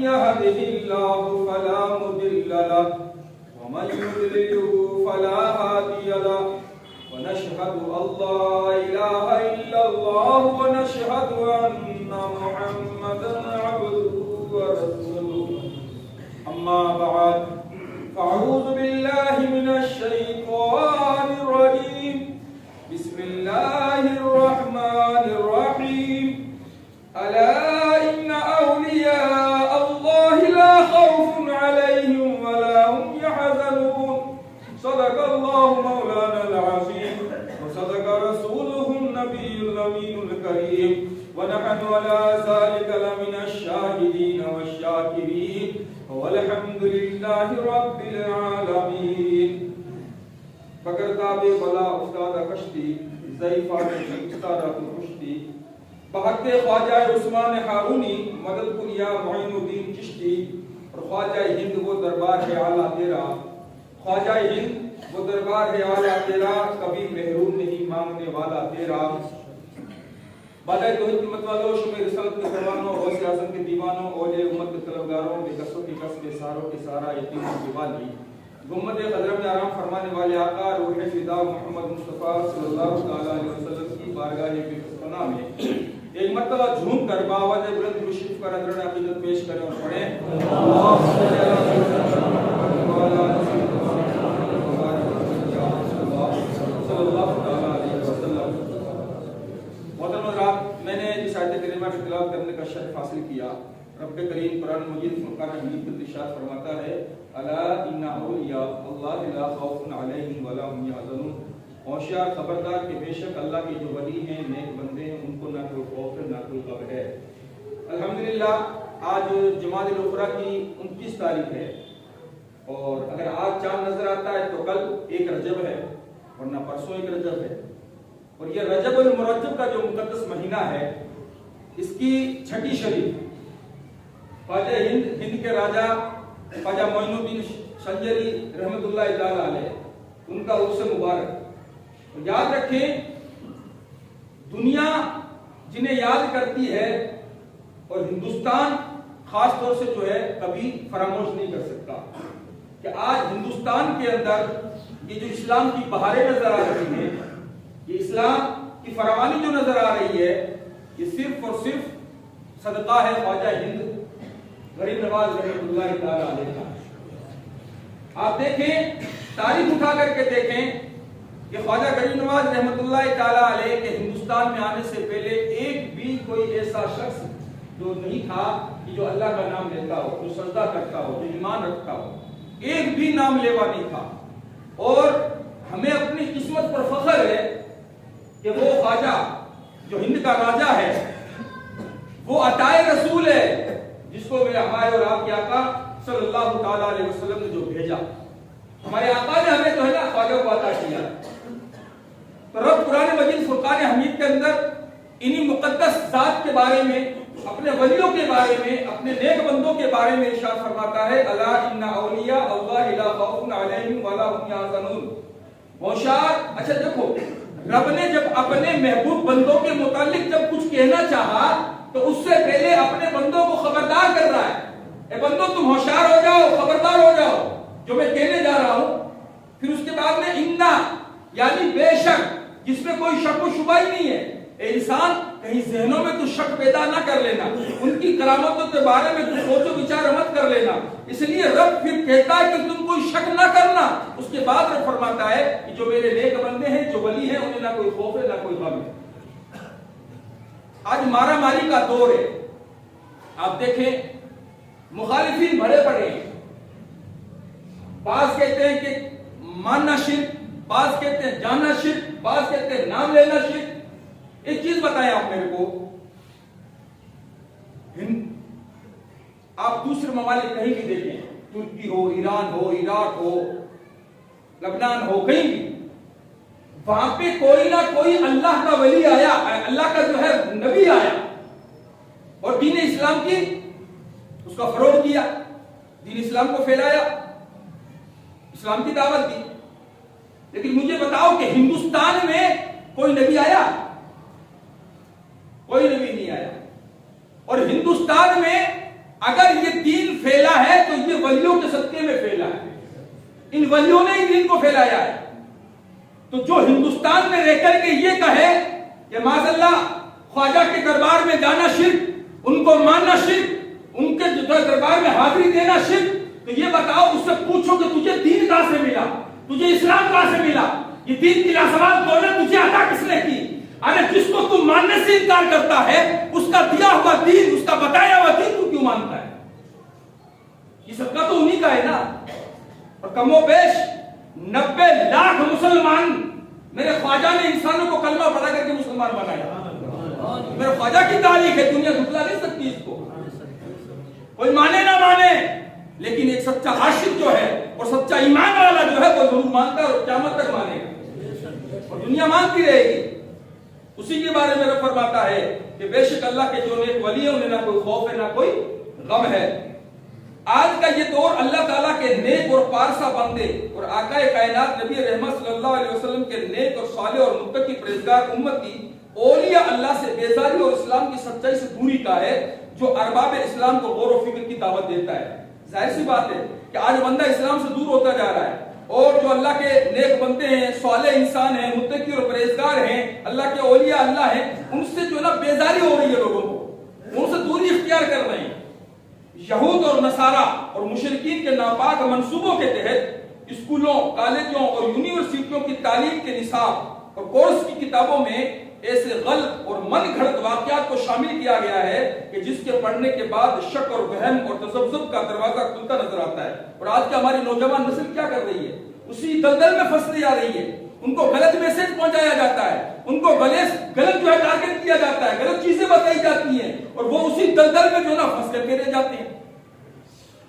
يهده الله فلا مضل له ومن يضلل فلا هادي له ونشهد أن لا إله إلا الله ونشهد أن محمدا عبده ورسوله أما بعد فأعوذ بالله من الشيطان الرجيم بسم الله الرحمن الرحيم ألا إن أولياء الله لا خوف عليهم ولا هم يحزنون صدق الله مولانا العظيم وصدق رسوله النبي الأمين الكريم ونحن على ذلك لمن الشاهدين والشاكرين والحمد لله رب العالمين. بگرتاب بلا استاد کشتی ضعیفات استاد کشتی بحق خواجہ عثمان ہارونی مدد کن یا معین الدین چشتی اور خواجہ ہند وہ دربار ہے اعلیٰ تیرا خواجہ ہند وہ دربار ہے اعلیٰ تیرا کبھی محروم نہیں مانگنے والا تیرا. بادائے توحید کی مت والوں شمع رسالت کے پروانوں غوث اعظم کے دیوانوں اولیاء امت کے طلبگاروں بے قصوں کی قص بے ساروں کے سارا یتیموں کی والی گنبد خضرا میں آرام فرمانے والے آقا روح فدا محمد مصطفیٰ صلی اللہ علیہ وسلم کی بارگاہ پناہ میں ایک مرتبہ جھوم کر باوجہ بلند مشرف کا نظرانہ عقیدت پیش کریں اور پڑھیں محترم حضرات. میں نے اس آیت کریمہ کی تلاوت کرنے کا شرف حاصل کیا. رب کریم قرآن مجید فرقان حمید میں ارشاد فرماتا ہے الا ان اولیاء اللہ لا خوف علیہم ولا هم يحزنون. ہوشیار خبردار کہ بے شک اللہ کے جو ولی ہیں نیک بندے ہیں ان کو نہ کوئی خوف ہے نہ کوئی غم ہے. الحمدللہ آج جمادی الاخرى کی 29 تاریخ ہے اور اگر آج چاند نظر آتا ہے تو کل 1 رجب ہے ورنہ پرسوں 1 رجب ہے. اور یہ رجب المرجب کا جو مقدس مہینہ ہے اس کی چھٹی شریف خواجہ ہند کے راجہ خواجہ معین الدین سنجری رحمۃ اللہ تعالی علیہ ان کا عرس مبارک. یاد رکھیں دنیا جنہیں یاد کرتی ہے اور ہندوستان خاص طور سے جو ہے کبھی فراموش نہیں کر سکتا کہ آج ہندوستان کے اندر یہ جو اسلام کی بہاریں نظر آ رہی ہیں یہ اسلام کی فراوانی جو نظر آ رہی ہے یہ صرف اور صرف صدقہ ہے خواجہ ہند غریب نواز رحمۃ اللہ تعالی علیہ کا. آپ دیکھیں تاریخ اٹھا کر کے دیکھیں کہ خواجہ غریب نواز رحمۃ اللہ تعالی علیہ کے ہندوستان میں آنے سے پہلے ایک بھی کوئی ایسا شخص جو نہیں تھا کہ جو اللہ کا نام لیتا ہو جو سجدہ کرتا ہو جو ایمان رکھتا ہو ایک بھی نام لیوا نہیں تھا. اور ہمیں اپنی قسمت پر فخر ہے کہ وہ خواجہ جو ہند کا راجہ ہے وہ عطائے رسول ہے جس کو میرے ہمارے اور آپ کے آقا صلی اللہ تعالی علیہ وسلم نے جو بھیجا. ہمارے آقا نے ہمیں جو ہے نا خواجہ کو عطا کیا. تو رب قرآن مجید فرقان حمید کے اندر انہی مقدس ذات کے بارے میں اپنے ولیوں کے بارے میں اپنے نیک بندوں کے بارے میں ارشاد فرماتا ہے الا ان اولیاء اللہ لا خوف علیہم ولا هم يحزنون. ہوشیار. اچھا دیکھو رب نے جب اپنے محبوب بندوں کے متعلق جب کچھ کہنا چاہا تو اس سے پہلے اپنے بندوں کو خبردار کر رہا ہے اے بندوں تم ہوشیار ہو جاؤ خبردار ہو جاؤ جو میں کہنے جا رہا ہوں. پھر اس کے بعد میں انا یعنی بے شک جس میں کوئی شک و شبہ ہی نہیں ہے. اے انسان کہیں ذہنوں میں تو شک پیدا نہ کر لینا ان کی کرامتوں کے بارے میں تو سوچ و بچار مت کر لینا. اس لیے رب پھر کہتا ہے کہ تم کوئی شک نہ کرنا. اس کے بعد رب فرماتا ہے کہ جو میرے نیک بندے ہیں جو ولی ہیں انہیں نہ کوئی خوف ہے نہ کوئی غم ہے. آج مارا ماری کا دور ہے. آپ دیکھیں مخالفین بھرے پڑے ہیں. بعض کہتے ہیں کہ ماننا شرک بعض کہتے ہیں جاننا شرک بعض کہتے ہیں نام لینا شرک. ایک چیز بتائیں آپ میرے کو آپ دوسرے ممالک کہیں بھی دیکھیں ترکی ہو ایران ہو عراق ہو لبنان ہو کہیں بھی وہاں پہ کوئی نہ کوئی اللہ کا ولی آیا اللہ کا جو ہے نبی آیا اور دین اسلام کی اس کا فروغ کیا دین اسلام کو پھیلایا اسلام کی دعوت دی. لیکن مجھے بتاؤ کہ ہندوستان میں کوئی نبی آیا کوئی نبی نہیں آیا. اور ہندوستان میں اگر یہ دین پھیلا ہے تو یہ ولیوں کے صدقے میں پھیلا ہے، ان ولیوں نے ہی دین کو پھیلایا ہے۔ تو جو ہندوستان میں رہ کر کے یہ کہے کہ معاذ اللہ خواجہ کے دربار میں جانا شرک، ان کو ماننا شرک، ان کے دربار میں حاضری دینا شرک، تو یہ بتاؤ، اس سے پوچھو کہ تجھے دین کہاں سے ملا، تجھے اسلام کہاں سے ملا، یہ دین کی لازوال دولت تجھے عطا کس نے کی؟ ارے جس کو تم ماننے سے انکار کرتا ہے، اس کا دیا ہوا دین، اس کا بتایا ہوا دین تو کیوں مانتا ہے؟ یہ صدقہ تو انہی کا ہے نا۔ اور کم و بیش 90 لاکھ مسلمان میرے خواجہ نے انسانوں کو کلمہ پڑھا کر کے مسلمان بنایا، میرے خواجہ کی تاریخ ہے، دنیا جھٹلا نہیں سکتی اس کو، کوئی مانے نہ مانے، لیکن ایک سچا عاشق جو ہے اور سچا ایمان والا جو ہے وہ ضرور مانتا ہے اور قیامت تک مانے گا، اور دنیا مانتی رہے گی۔ اسی کے بارے میں فرماتا ہے کہ بے شک اللہ کے جو نیک ولی ہیں انہیں نہ کوئی خوف ہے نہ کوئی غم ہے۔ آج کا یہ دور اللہ تعالیٰ کے نیک اور پارسا بندے اور آقا کائنات نبی رحمت صلی اللہ علیہ وسلم کے نیک اور صالح اور متقی پرہیزگار امتی اولیاء اللہ سے بیزاری اور اسلام کی سچائی سے دوری کا ہے، جو ارباب اسلام کو غور و فکر کی دعوت دیتا ہے۔ ظاہر سی بات ہے کہ آج بندہ اسلام سے دور ہوتا جا رہا ہے، اور جو اللہ کے نیک بندے ہیں، صالح انسان ہیں، متقی اور پرہیزگار ہیں، اللہ کے اولیاء اللہ ہیں، ان سے جو ہے نا بیزاری ہو رہی ہے، لوگوں کو ان سے دوری اختیار کر رہے ہیں۔ یہود اور نصارہ اور مشرکین کے ناپاک منصوبوں کے تحت اسکولوں، کالجوں اور یونیورسٹیوں کی تعلیم کے نصاب اور کورس کی کتابوں میں ایسے غلط اور من گھڑت واقعات کو شامل کیا گیا ہے کہ جس کے پڑھنے کے بعد شک اور وہم اور تذبذب کا دروازہ کھلتا نظر آتا ہے۔ اور آج کی ہماری نوجوان نسل کیا کر رہی ہے؟ اسی دلدل میں پھنستی جا رہی ہے، ان کو غلط میسج پہنچایا جاتا ہے، ان کو غلط جو ہے ٹارگٹ کیا جاتا ہے، غلط چیزیں بتائی جاتی ہیں، اور وہ اسی دلدل میں جو ہے نا پھنس کر کے رہ جاتے ہیں۔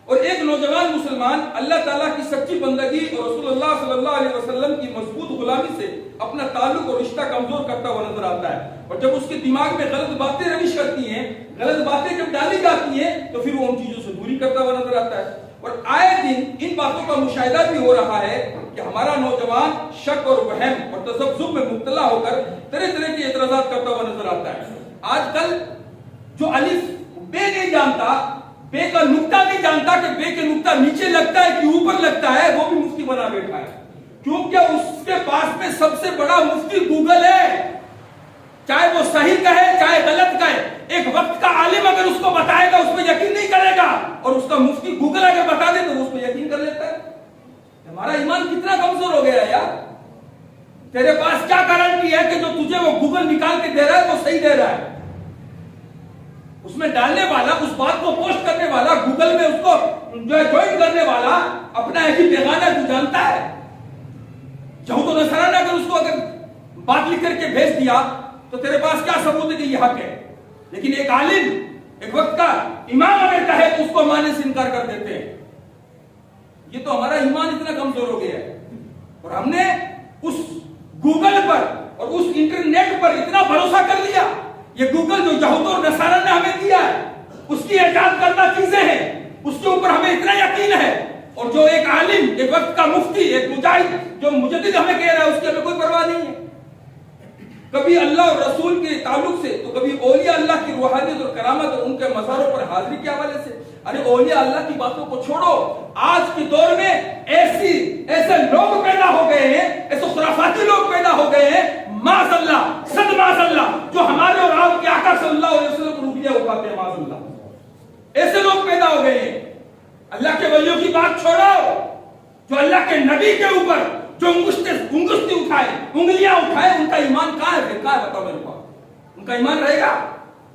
اور ایک نوجوان مسلمان اللہ تعالیٰ کی سچی بندگی اور رسول اللہ صلی اللہ علیہ وسلم کی مضبوط غلامی سے اپنا تعلق اور رشتہ کمزور کرتا ہوا نظر آتا ہے، اور جب اس کے دماغ میں غلط باتیں روش کرتی ہیں، غلط باتیں جب ڈالی جاتی ہیں، تو پھر وہ ان چیزوں سے دوری کرتا ہوا نظر آتا ہے۔ اور آئے دن ان باتوں کا مشاہدہ بھی ہو رہا ہے کہ ہمارا نوجوان شک اور وہم اور تذبذب میں مبتلا ہو کر طرح طرح کے اعتراضات کرتا ہوا نظر آتا ہے۔ آج کل جو الف بے نہیں جانتا، بے کا نقطہ نہیں جانتا کہ بے کے نقطہ نیچے لگتا ہے کہ اوپر لگتا ہے، وہ بھی مفتی بنا بیٹھا ہے، کیونکہ اس کے پاس میں سب سے بڑا مفتی گوگل ہے، چاہے وہ صحیح کہے چاہے غلط کہے۔ ایک وقت کا عالم اگر اس کو بتائے گا اس پہ یقین نہیں کرے گا، اور اس کا مفتی گوگل اگر بتا دے تو اس پہ یقین کر لیتا ہے۔ ہمارا ایمان کتنا کمزور ہو گیا ہے یار! تیرے پاس کیا گارنٹی ہے کہ جو تجھے وہ گوگل نکال کے دے رہا ہے وہ صحیح دے رہا ہے؟ اس میں ڈالنے والا، اس بات کو پوسٹ کرنے والا، گوگل میں اس کو جو ہے جوائن کرنے والا اپنا ایک ہی پیغام ہے، تو جانتا ہے۔ یہود و نصارہ نے اگر اس کو اگر بات لکھ کر کے بھیج دیا تو تیرے پاس کیا ثبوت ہے کہ یہ حق ہے؟ لیکن ایک عالم، ایک وقت کا امام اگر کہے تو اس کو ماننے سے انکار کر دیتے ہیں۔ یہ تو ہمارا ایمان اتنا کمزور ہو گیا ہے، اور ہم نے اس گوگل پر اور اس انٹرنیٹ پر اتنا بھروسہ کر لیا۔ یہ گوگل جو یہود اور نصارہ نے ہمیں دیا ہے، اس کی ایجاد کردہ چیزیں ہیں، اس کے اوپر ہمیں اتنا یقین ہے، اور جو ایک عالم، ایک وقت کا مفتی، ایک مجاہد جو مجدد ہمیں کہہ رہا ہے، اس کی ہمیں کوئی پرواہ نہیں ہے۔ کبھی اللہ اور رسول کے تعلق سے تو کبھی اولیاء اللہ کی روحانیت اور کرامت اور ان کے مزاروں پر حاضری کے حوالے سے۔ ارے اولیاء اللہ کی باتوں کو چھوڑو، آج کے دور میں ایسے لوگ پیدا ہو گئے ہیں، ایسے خرافاتی لوگ پیدا ہو گئے ہیں، معاذ اللہ، صد معاذ اللہ، جو ہمارے اور آپ کے آقا صلی اللہ علیہ وسلم کو روپیہ اٹھاتے ہیں، معاذ اللہ۔ ایسے لوگ پیدا ہو گئے ہیں۔ اللہ کے ولیوں کی بات چھوڑو، جو اللہ کے نبی کے اوپر جو انگشتی اٹھائے، انگلیاں اٹھائے، ان کا ایمان کہاں ہے؟ کہاں ہے بتاؤ میرے کو؟ ان کا ایمان رہے گا؟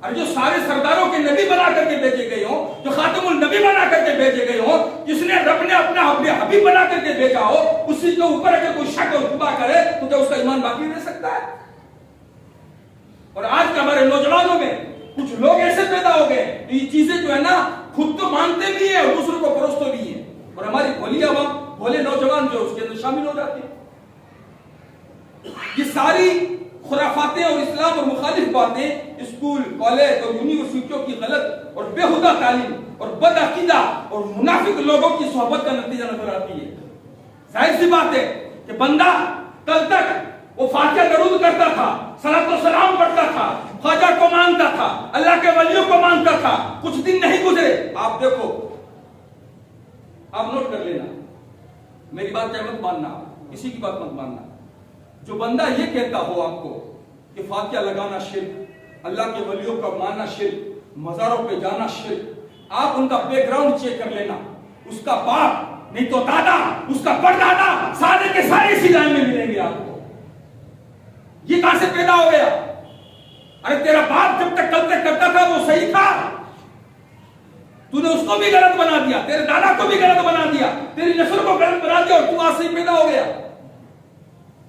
اور جو سارے سرداروں کے نبی بنا کر کے بھیجے گئے ہوں، جو خاتم النبی بنا کر کے بھیجے گئے ہوں، جس نے رب نے اپنا حبیب بنا کر کے بھیجا ہو، اسی کے اوپر اگر کوئی شک اور شبہ کرے تو کیا اس کا ایمان باقی رہ سکتا ہے؟ اور آج کے ہمارے نوجوانوں میں کچھ لوگ ایسے پیدا ہو گئے تو یہ چیزیں جو ہے نا خود تو مانتے بھی ہیں اور دوسروں کو پروستے بھی ہیں، اور ہماری بھولی عوام، بھولے نوجوان جو اس کے اندر شامل ہو جاتے ہیں۔ یہ ساری خرافاتیں اور اسلام اور مخالف باتیں اسکول، کالج اور یونیورسٹیوں کی غلط اور بےہودہ تعلیم اور بد عقیدہ اور منافق لوگوں کی صحبت کا نتیجہ نظر آتی ہے۔ ظاہر سی بات ہے کہ بندہ کل تک وہ فاتحہ درود کرتا تھا، صلاۃ و سلام پڑھتا تھا، خواجہ کو مانتا تھا، اللہ کے ولیوں کو مانتا تھا. کچھ دن نہیں گزرے، آپ دیکھو، آپ نوٹ کر لینا، میری بات کیا مت ماننا، کسی کی بات مت ماننا. جو بندہ یہ کہتا ہو آپ کو کہ فاتحہ لگانا شرک، اللہ کے ولیوں کا ماننا شرک، مزاروں پہ جانا شرک، آپ ان کا بیک گراؤنڈ چیک کر لینا. اس کا باپ نہیں تو دادا، اس کا پردادا، سارے کے سارے اسی لائن میں ملیں گے آپ کو. یہ کہاں سے پیدا ہو گیا؟ ارے تیرا باپ جب تک کل تک کرتا تھا وہ صحیح تھا، تو نے اس کو بھی غلط بنا دیا، تیرے دادا کو بھی غلط بنا دیا، تیری نسل کو غلط بنا دیا، اور تو آج سے ہی پیدا ہو گیا.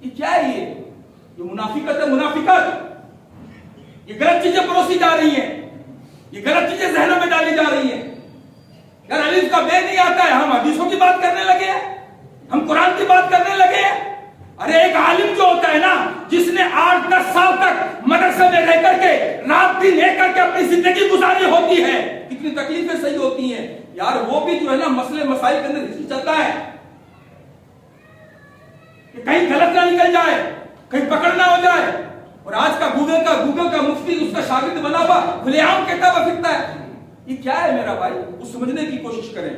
یہ کیا ہے؟ یہ منافقت ہے. منافقت، یہ غلط چیزیں پروسی جا رہی ہیں، یہ غلط چیزیں ذہنوں میں ڈالی جا رہی ہیں. یار الف کا بے نہیں آتا ہے، ہم حدیثوں کی بات کرنے لگے ہیں، ہم قرآن کی بات کرنے لگے ہیں. ارے ایک عالم جو ہوتا ہے نا، جس نے 8-10 سال تک مدرسے میں رہ کر کے رات دن ایک کر کے اپنی زندگی گزاری ہوتی ہے، کتنی تکلیفیں صحیح ہوتی ہیں یار. وہ بھی جو ہے نا مسئلے مسائل کے اندر چلتا ہے کہ کہیں غلط نہ نکل جائے، کہیں پکڑ نہ ہو جائے. اور آج کا گوگل کا مفتی اس کا شاگرد بنا ہوا کھلے عام کہتا ہوا پھرتا ہے. یہ کیا ہے میرا بھائی؟ وہ سمجھنے کی کوشش کریں،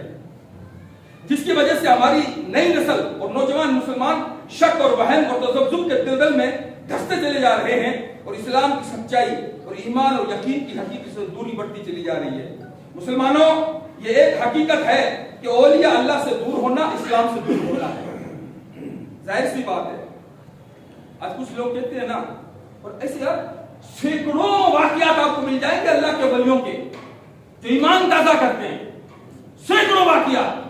جس کی وجہ سے ہماری نئی نسل اور نوجوان مسلمان شک اور وہم اور تذبذب کے دلدل میں دھستے چلے جا رہے ہیں، اور اسلام کی سچائی اور ایمان اور یقین کی حقیقت سے دوری بڑھتی چلی جا رہی ہے. مسلمانوں، یہ ایک حقیقت ہے کہ اولیاء اللہ سے دور ہونا اسلام سے دور ہونا ہے. ظاہر سی بات ہے. آج کچھ لوگ کہتے ہیں نا، اور ایسے یار سینکڑوں واقعات آپ کو مل جائیں گے اللہ کے ولیوں کے جو ایمان تازہ کرتے ہیں، سینکڑوں واقعات.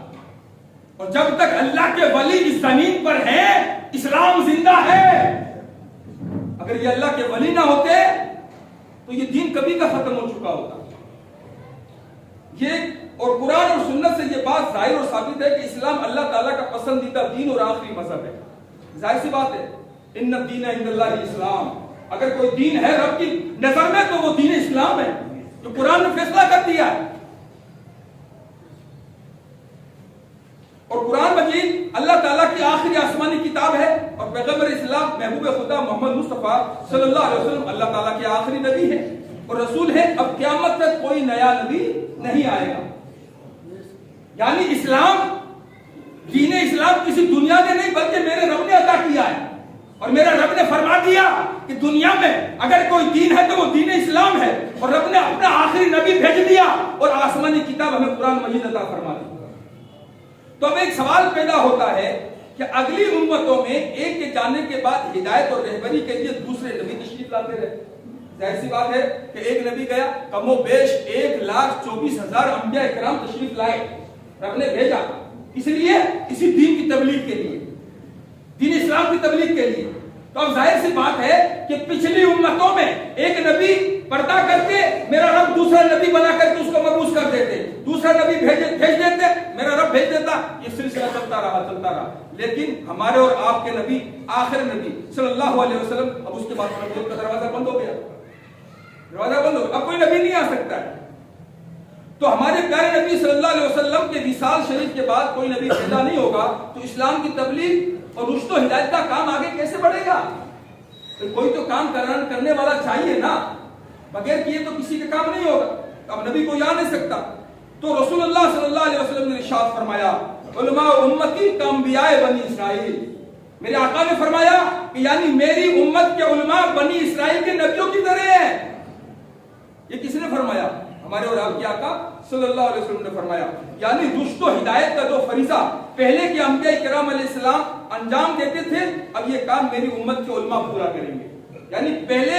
اور جب تک اللہ کے ولی اس زمین پر ہیں، اسلام زندہ ہے. اگر یہ اللہ کے ولی نہ ہوتے تو یہ دین کبھی کا ختم ہو چکا ہوتا. یہ اور قرآن اور سنت سے یہ بات ظاہر اور ثابت ہے کہ اسلام اللہ تعالیٰ کا پسندیدہ دین اور آخری مذہب ہے. ظاہر سی بات ہے، ان الدین عند اللہ اسلام. اگر کوئی دین ہے رب کی نظر میں تو وہ دین اسلام ہے جو قرآن نے فیصلہ کر دیا ہے. اور قرآن مجید اللہ تعالیٰ کی آخری آسمانی کتاب ہے، اور پیغمبر اسلام محبوب خدا محمد مصطفیٰ صلی اللہ علیہ وسلم اللہ تعالیٰ کے آخری نبی ہے اور رسول ہے. اب قیامت تک کوئی نیا نبی نہیں آئے گا. یعنی اسلام، دین اسلام کسی دنیا نے نہیں بلکہ میرے رب نے عطا کیا ہے. اور میرا رب نے فرما دیا کہ دنیا میں اگر کوئی دین ہے تو وہ دین اسلام ہے. اور رب نے اپنا آخری نبی بھیج دیا اور آسمانی کتاب ہمیں قرآن مجید عطا فرما دی. تو اب ایک سوال پیدا ہوتا ہے کہ اگلی امتوں میں ایک کے جانے کے بعد ہدایت اور رہبری کے لیے دوسرے نبی تشریف لاتے رہے. ظاہر سی بات ہے کہ ایک نبی گیا، کم و بیش 1,24,000 انبیاء کرام تشریف لائے، رب نے بھیجا اس لیے، اسی دین کی تبلیغ کے لیے، دین اسلام کی تبلیغ کے لیے. تو اب ظاہر سی بات ہے کہ پچھلی امتوں میں ایک نبی پردہ کر کے میرا رب دوسرا نبی بنا کر کے اس کو مبعوث کر دیتے، دوسرا نبی بھیج دیتے، میرا رب بھیج دیتا. یہ سلسلہ چلتا رہا. لیکن ہمارے اور آپ کے نبی، آخر نبی صلی اللہ علیہ وسلم، اب اس کے بعد نبوت کا دروازہ بند ہو گیا، دروازہ بند ہو گیا، اب کوئی نبی نہیں آ سکتا ہے. تو ہمارے پیارے نبی صلی اللہ علیہ وسلم کے وصال شریف کے بعد کوئی نبی پیدا نہیں ہوگا تو اسلام کی تبلیغ اور رشد و ہدایت کا کام آگے کیسے بڑھے گا؟ تو کوئی تو کام کرنے والا چاہیے نا، بغیر کیے تو کسی کا کام نہیں ہوگا. اب نبی کو آ نہیں سکتا. تو رسول اللہ صلی اللہ علیہ وسلم نے ارشاد فرمایا، علماء امتی کانبیاء بنی اسرائیل. میرے آقا نے فرمایا کہ یعنی میری امت کے علماء بنی اسرائیل کے نبیوں کی طرح ہیں. یہ کس نے فرمایا؟ ہمارے اور آپ کے آقا صلی اللہ علیہ وسلم نے فرمایا. یعنی رشد و ہدایت کا جو فریضہ پہلے کے انبیاء کرام علیہ السلام انجام دیتے تھے، اب یہ کام میری امت کے علماء پورا کریں گے. یعنی پہلے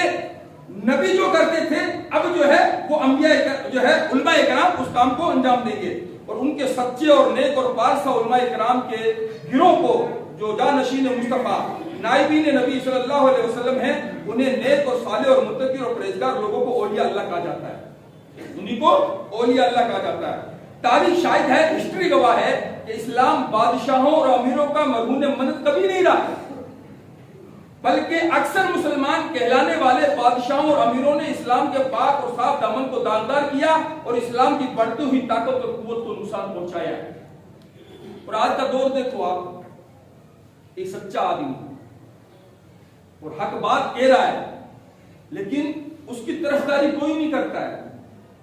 نبی جو کرتے تھے، اب جو ہے وہ انبیاء جو ہے علماء کرام اس کام کو انجام دیں گے. اور ان کے سچے اور نیک اور پارسا علماء کرام کے گروہ کو جو جانشین مصطفیٰ نائبین نبی صلی اللہ علیہ وسلم ہیں، انہیں نیک اور صالح اور متقی اور پرہیزگار لوگوں کو اولیاء اللہ کہا جاتا ہے. انہیں کو اولیاء اللہ کہا جاتا ہے. تاریخ شاہد ہے، ہسٹری گواہ ہے کہ اسلام بادشاہوں اور امیروں کا مرہون منت کبھی نہیں رہا، بلکہ اکثر مسلمان کہلانے والے بادشاہوں اور امیروں نے اسلام کے پاک اور صاف دامن کو داغدار کیا اور اسلام کی بڑھتی ہوئی طاقت اور قوت کو نقصان پہنچایا. اور آج کا دور دیکھو آپ، ایک سچا آدمی اور حق بات کہہ رہا ہے لیکن اس کی طرفداری کوئی نہیں کرتا ہے.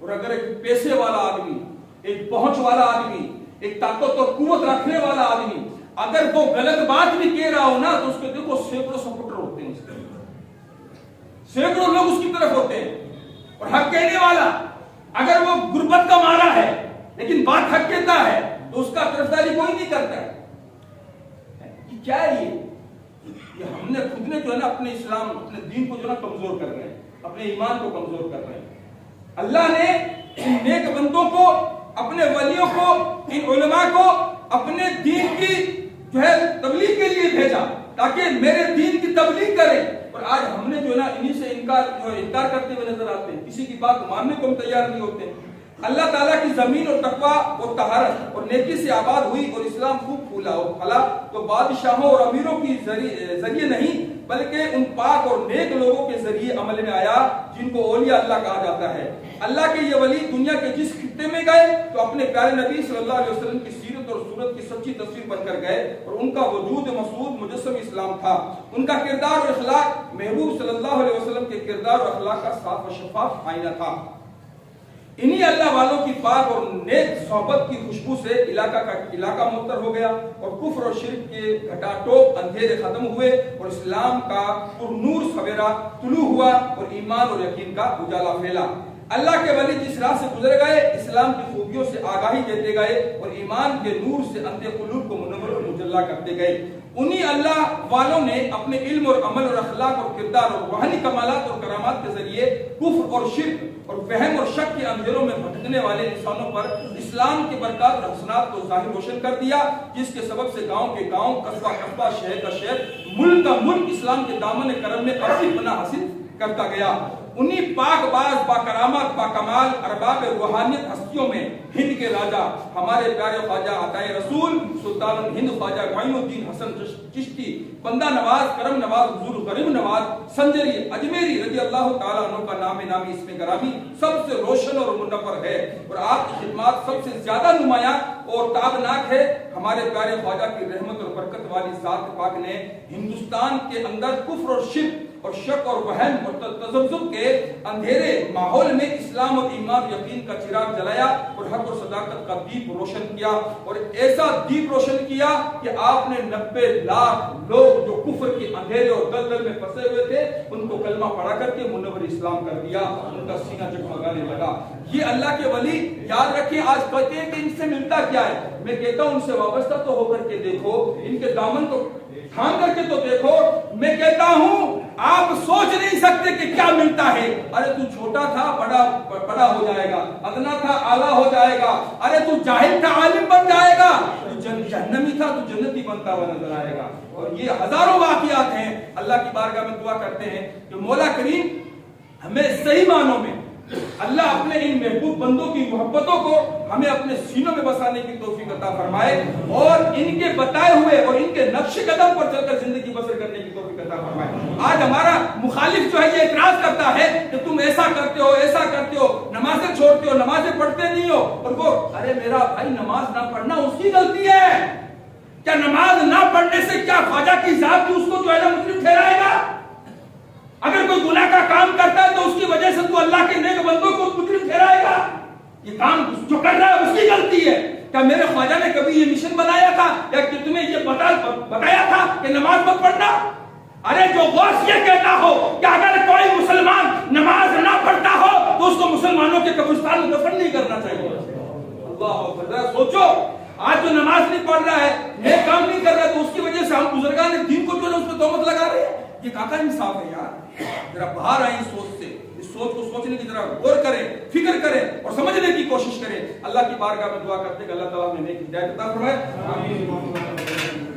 اور اگر ایک پیسے والا آدمی, ایک پہنچ والا آدمی, ایک طاقت اور قوت رکھنے والا آدمی اگر وہ غلط بات بھی کہہ رہا ہو نا تو اس کے دیکھو سینکڑوں سپورٹر ہوتے ہیں, سینکڑوں لوگ اس کی طرف ہوتے ہیں. اور حق کہنے والا اگر وہ غربت کا مارا ہے لیکن بات حق کہتا ہے تو اس کا طرفداری کوئی نہیں کرتا ہے. کیا ہے یہ ہم نے خود نے جو ہے نا اپنے اسلام, اپنے دین کو جو ہے نا کمزور کر رہے ہیں, اپنے ایمان کو کمزور کر رہے ہیں. اللہ نے ان نیک بندوں کو, اپنے ولیوں کو, ان علماء کو اپنے دین کی جو ہے تبلیغ کے لیے بھیجا تاکہ میرے دین کی تبلیغ کریں. اور آج ہم نے جو ہے نا انہی سے انکار کرتے ہوئے نظر آتے ہیں, کسی کی بات ماننے کو ہم تیار نہیں ہوتے. اللہ تعالیٰ کی زمین اور تقویٰ اور طہارت اور نیکی سے آباد ہوئی اور اسلام خوب پھولا اور پھلا تو بادشاہوں اور امیروں کی ذریعے نہیں بلکہ ان پاک اور نیک لوگوں کے ذریعے عمل میں آیا جن کو اولیاء اللہ کہا جاتا ہے. اللہ کے یہ ولی دنیا کے جس خطے میں گئے تو اپنے پیارے نبی صلی اللہ علیہ وسلم کی سیرت اور صورت کی سچی تصویر بن کر گئے اور ان کا وجود مسعود مجسم اسلام تھا. ان کا کردار اور اخلاق محبوب صلی اللہ علیہ وسلم کے کردار اور اخلاق کا صاف و شفاف آئینہ تھا. انہی اللہ والوں کی پاک اور نیک صحبت کی خوشبو سے علاقہ معطر ہو گیا اور کفر اور شرک کے گھٹا ٹوپ اندھیرے ختم ہوئے اور اسلام کا پر نور سویرا طلوع ہوا اور ایمان اور یقین کا اجالا پھیلا. اللہ کے ولی جس راہ سے گزر گئے اسلام کی خوبیوں سے آگاہی دیتے گئے اور ایمان کے نور سے اندھے قلوب کو منور اور مجلا کرتے گئے. انہی اللہ والوں نے اپنے علم اور عمل اور اخلاق اور کردار اور روحانی کمالات اور کرامات کے ذریعے کفر اور شرک اور وہم اور شک کے اندھیروں میں بھٹکنے والے انسانوں پر اسلام کی برکات اور حسنات کو ظاہر روشن کر دیا, جس کے سبب سے گاؤں کے گاؤں, قصبہ قصبہ, شہر کا شہر, ملک کا ملک اسلام کے دامن کرم میں اپنی پناہ حاصل کرتا گیا. انہی پاک باز با کرامات با کمال ارباب روحانیت ہستیوں میں ہند کے راجہ ہمارے پیارے خواجہ عطائے رسول سلطان ہند خواجہ معین الدین حسن چشتی بندہ نواز کرم نواز حضور غریب نواز سنجری اجمیری رضی اللہ تعالیٰ عنہ کا نام نامی اس میں گرامی سب سے روشن اور منور ہے اور آپ کی خدمات سب سے زیادہ نمایاں اور تابناک ہے. ہمارے پیارے خواجہ کی رحمت اور برکت والی ذات پاک نے ہندوستان کے اندر کفر اور شرک اور شک اور وہم اور تذبذب کے اندھیرے ماحول میں اسلام اور ایمان یقین کا چراغ جلایا اور حق اور صداقت کا دیپ روشن کیا اور ایسا دیپ روشن کیا کہ آپ نے 90 لاکھ لوگ جو کفر کے اندھیرے اور دلدل میں پھنسے ہوئے تھے ان کو کلمہ پڑھا کر کے منور اسلام کر دیا, ان کا سینہ جگمگانے لگا. یہ اللہ کے ولی یاد رکھیں. آج کہتے ہیں کہ ان سے ملتا کیا ہے, میں کہتا ہوں ان سے وابستہ تو ہو کر کے دیکھو, ان کے دامن کو تھام کر کے تو دیکھو. میں کہتا ہوں آپ سوچ نہیں سکتے کہ کیا ملتا ہے. ارے تو چھوٹا تھا بڑا ہو جائے گا, ادنا تھا اعلیٰ ہو جائے گا, ارے تو جاہل تھا عالم بن جائے گا, تو جہنمی تھا تو جنتی بنتا ہوا نظر آئے گا. اور یہ ہزاروں واقعات ہیں. اللہ کی بارگاہ میں دعا کرتے ہیں کہ مولا کریم ہمیں صحیح معنوں میں اللہ اپنے ان محبوب بندوں کی محبتوں کو ہمیں اپنے سینوں میں بسانے کی توفیق عطا فرمائے اور ان کے بتائے ہوئے اور ان کے نقش قدم پر چل کر زندگی بسر کرنے کی توفیق عطا فرمائے. آج ہمارا مخالف جو ہے یہ اعتراض کرتا ہے کہ تم ایسا کرتے ہو, نمازیں چھوڑتے ہو, نمازیں پڑھتے نہیں ہو. اور وہ ارے میرا بھائی نماز نہ پڑھنا اس کی غلطی ہے. کیا نماز نہ پڑھنے سے کیا خواجہ کی ذات کی اس کو جو ہے نا مسلم ٹھہرائے گا؟ اگر کوئی گناہ کا کام کرتا ہے تو اس کی وجہ سے تو اللہ کے نیک بندوں کو مجرم ٹھہرائے گا؟ یہ کام جو کر رہا ہے اس کی غلطی ہے. کیا میرے خواجہ نے کبھی یہ مشن بنایا تھا یا کہ تمہیں یہ بتایا تھا کہ نماز مت پڑھنا؟ ارے جو غوث یہ کہتا ہو کہ اگر کوئی مسلمان نماز نہ پڑھتا ہو تو اس کو مسلمانوں کے قبرستان میں دفن نہیں کرنا چاہیے. اللہ اکبر. سوچو آج جو نماز نہیں پڑھ رہا ہے, نیک کام نہیں کر رہا ہے, تو اس کی وجہ سے ہم بزرگان دین کو جو ہے اس پہ تہمت لگا رہے ہیں. یہ کہاں انصاف ہے یار؟ ذرا باہر آئیں سوچ سے, اس سوچ کو سوچنے کی ذرا غور کریں, فکر کریں اور سمجھنے کی کوشش کریں. اللہ کی بارگاہ میں دعا کرتے کہ اللہ تعالیٰ نے نیک ہدایت عطا فرمائے. آمین.